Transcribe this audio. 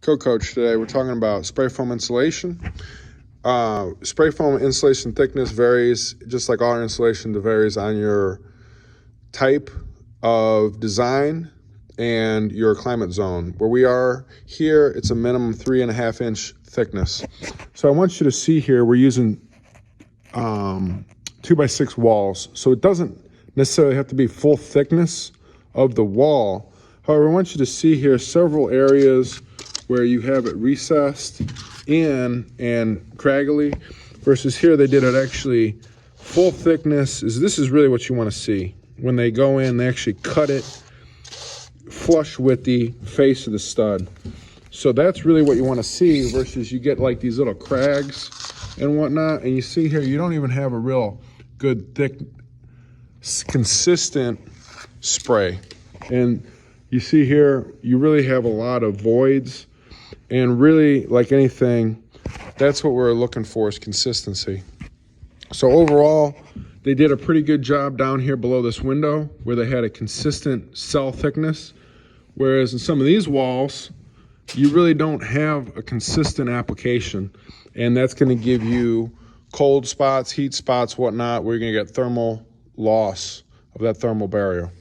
Co-Coach. Today we're talking about spray foam insulation. Spray foam insulation thickness varies, just like all insulation, it varies on your type of design and your climate zone. Where we are here, it's a minimum 3.5 inch thickness. So I want you to see here, we're using 2x6 walls. So it doesn't necessarily have to be full thickness of the wall. However, I want you to see here several areas where you have it recessed in and craggly, versus here they did it actually full thickness. This is really what you want to see. When they go in, they actually cut it flush with the face of the stud. So that's really what you want to see, versus you get like these little crags and whatnot. And you see here, you don't even have a real good, thick, consistent spray. And you see here, you really have a lot of voids. And really, like anything, that's what we're looking for, is consistency. So overall, they did a pretty good job down here below this window where they had a consistent cell thickness. Whereas in some of these walls, you really don't have a consistent application. And that's going to give you cold spots, heat spots, whatnot, where you're going to get thermal loss of that thermal barrier.